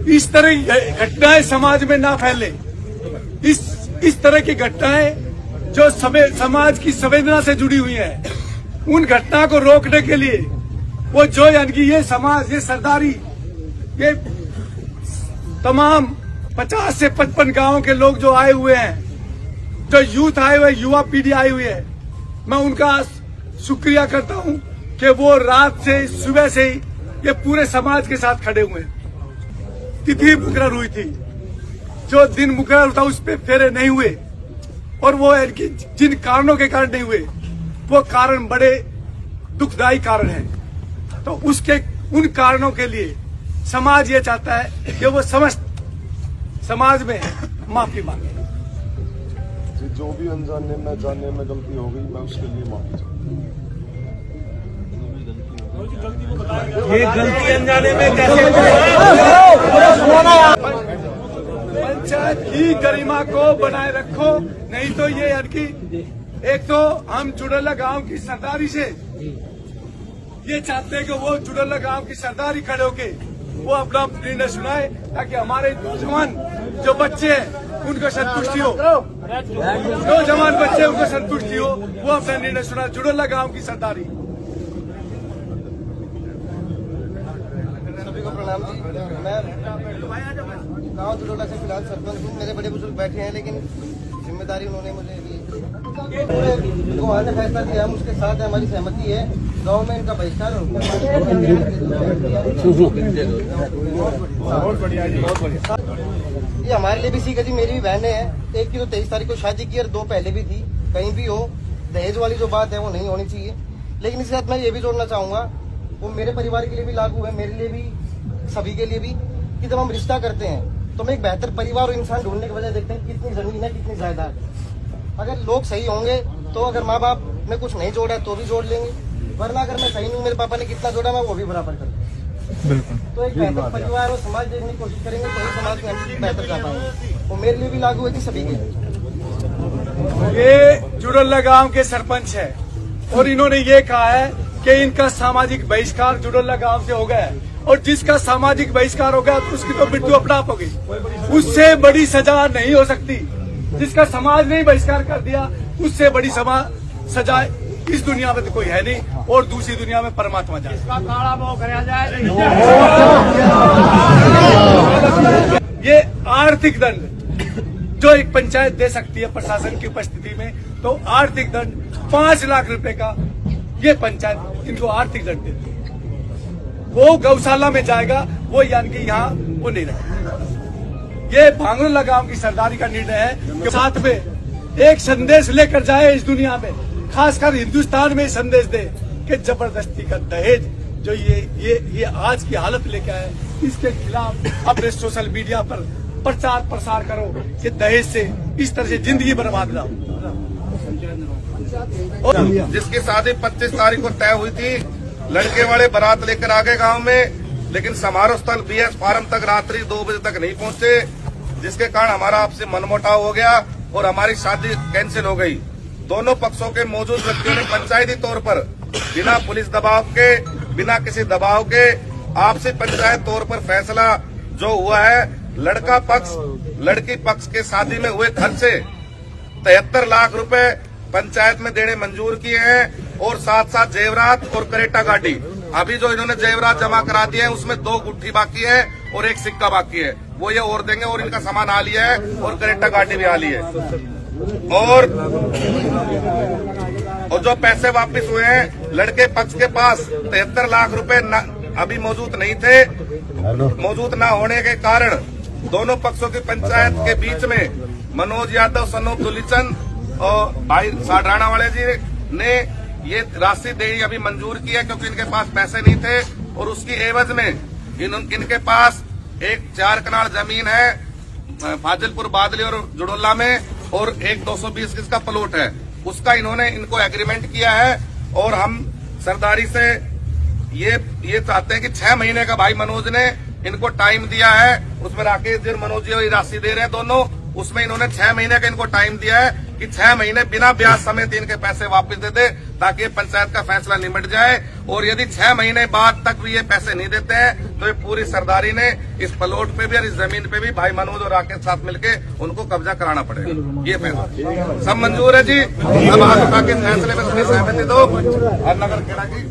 इस तरह की घटनाएं समाज में ना फैले। इस तरह की घटनाएं जो समाज की संवेदना से जुड़ी हुई है, उन घटना को रोकने के लिए वो जो यानी कि ये समाज, ये सरदारी, ये तमाम 50 से 55 गांवों के लोग जो आए हुए हैं, जो यूथ आए हुए, युवा पीढ़ी आई हुई है, मैं उनका शुक्रिया करता हूं कि वो रात से सुबह से ही ये पूरे समाज के साथ खड़े हुए हैं। तिथि मुकर्रर हुई थी, जो दिन मुकर्रर था उस पर फेरे नहीं हुए, और वो जिन कारणों के कारण नहीं हुए वो कारण बड़े दुखदायी कारण हैं। तो उन कारणों के लिए समाज ये चाहता है कि वो समस्त समाज में माफी मांगे। जो भी अनजाने में जानने में गलती हो गई, मैं उसके लिए माफी चाहता हूँ। ये गलती अनजाने में कैसे? पंचायत की गरिमा को बनाए रखो, नहीं तो ये यानी एक तो हम जुड़ला गांव की सरदारी से ये चाहते हैं कि वो जुड़ला गांव की सरदारी खड़े होके वो अपना निर्णय सुनाए, ताकि हमारे नौजवान जो बच्चे हैं उनको संतुष्टि हो, नौजवान बच्चे उनको संतुष्टि हो, वो अपना निर्णय सुनाए। जुड़ला गांव की सरदारी। सभी को प्रणाम जी। मैं गांव जुड़ोला से फिलहाल सरपंच हूँ। मेरे बड़े बुजुर्ग बैठे हैं, लेकिन जिम्मेदारी उन्होंने मुझे दी। पूरे ने फैसला दिया, हम उसके साथ हमारी सहमति है। गांव में इनका बहिष्कार ये हमारे लिए भी सीख है जी। मेरी भी बहनें हैं, एक की तो 23 तारीख को शादी की और 2 पहले भी थी। कहीं भी हो, दहेज वाली जो बात है वो नहीं होनी चाहिए। लेकिन इसके साथ मैं ये भी जोड़ना चाहूंगा, वो मेरे परिवार के लिए भी लागू है, मेरे लिए भी, सभी के लिए भी, कि जब हम रिश्ता करते हैं तो हम एक बेहतर परिवार और इंसान ढूंढने के बजाय देखते हैं कितनी जमीन है, कितनी जायदाद है। अगर लोग सही होंगे तो अगर माँ बाप ने कुछ नहीं जोड़ा है तो भी जोड़ लेंगे, वरना अगर मैं सही नहीं हूँ, मेरे पापा ने कितना जोड़ा मैं वो भी बराबर कर दूंगा। तो एक बेहतर परिवार और समाज देखने की कोशिश करेंगे तो ही समाज में हम बेहतर जा पाएंगे। वो मेरे लिए भी लागू है कि सभी के लिए। ये जुड़ला गांव के सरपंच है और इन्होंने ये कहा है कि इनका सामाजिक बहिष्कार जुड़ला गांव से हो गया है, और जिसका सामाजिक बहिष्कार हो गया तो उसकी तो मृत्यु अपना आप होगी। उससे बड़ी सजा नहीं हो सकती। जिसका समाज ने बहिष्कार कर दिया, उससे बड़ी सजा इस दुनिया में तो कोई है नहीं, और दूसरी दुनिया में परमात्मा जाए। ये आर्थिक दंड जो एक पंचायत दे सकती है प्रशासन की उपस्थिति में, तो आर्थिक दंड 5 लाख रुपए का ये पंचायत इनको आर्थिक दंड देती है। वो गौशाला में जाएगा, वो यानी कि यहाँ वो नहीं रहेगा। ये भांगरोला गांव की सरदारी का निर्णय है कि साथ में एक संदेश लेकर जाए इस दुनिया में, खासकर हिंदुस्तान में संदेश दे कि जबरदस्ती का दहेज जो ये आज की हालत लेके आए, इसके खिलाफ अपने सोशल मीडिया पर प्रचार प्रसार करो कि दहेज से इस तरह से जिंदगी बर्बाद ना हो। जिसकी शादी 25 तारीख को तय हुई थी, लड़के वाले बारात लेकर आ गए गांव में, लेकिन समारोह स्थल BS फार्म तक रात्रि 2 बजे तक नहीं पहुंचे, जिसके कारण हमारा आपसे मनमुटाव हो गया और हमारी शादी कैंसिल हो गई। दोनों पक्षों के मौजूद व्यक्तियों ने पंचायती तौर पर बिना पुलिस दबाव के, बिना किसी दबाव के आपसी पंचायत तौर पर फैसला जो हुआ है, लड़का पक्ष लड़की पक्ष के शादी में हुए खर्चे 73 लाख रुपए पंचायत में देने मंजूर किए हैं, और साथ साथ जेवरात और करेटा गाड़ी। अभी जो इन्होंने जेवरात जमा करा दिए हैं उसमें 2 गुट्ठी बाकी है और 1 सिक्का बाकी है, वो ये और देंगे, और इनका सामान आ लिया है और करेटा गाड़ी भी आ ली है। और जो पैसे वापस हुए हैं, लड़के पक्ष के पास 73 लाख रुपए अभी मौजूद नहीं थे। मौजूद न होने के कारण दोनों पक्षों की पंचायत के बीच में मनोज यादव, सनूप दुलीचंद और भाई साडराना वाले जी ने ये राशि देनी अभी मंजूर की है, क्योंकि इनके पास पैसे नहीं थे, और उसकी एवज में इनके पास एक 4 कनाल जमीन है फाजिलपुर बादली और जुड़ोला में, और एक 220 गज का प्लॉट है, उसका इन्होंने इनको एग्रीमेंट किया है। और हम सरदारी से ये चाहते हैं कि 6 महीने का भाई मनोज ने इनको टाइम दिया है, उसमें राकेश जी और मनोज जी राशि दे रहे हैं दोनों, उसमें इन्होंने 6 महीने का इनको टाइम दिया है कि 6 महीने बिना ब्याज समेत इनके पैसे वापस दे दे, ताकि ये पंचायत का फैसला निमट जाए। और यदि 6 महीने बाद तक भी ये पैसे नहीं देते हैं तो ये पूरी सरदारी ने इस प्लॉट पे भी और इस जमीन पे भी भाई मनोज और राकेश साथ मिलके उनको कब्जा कराना पड़ेगा। ये फैसला सब मंजूर है जी। अब हाथ उठा के फैसले में अपनी सहमति दो। और नगर खेड़ा की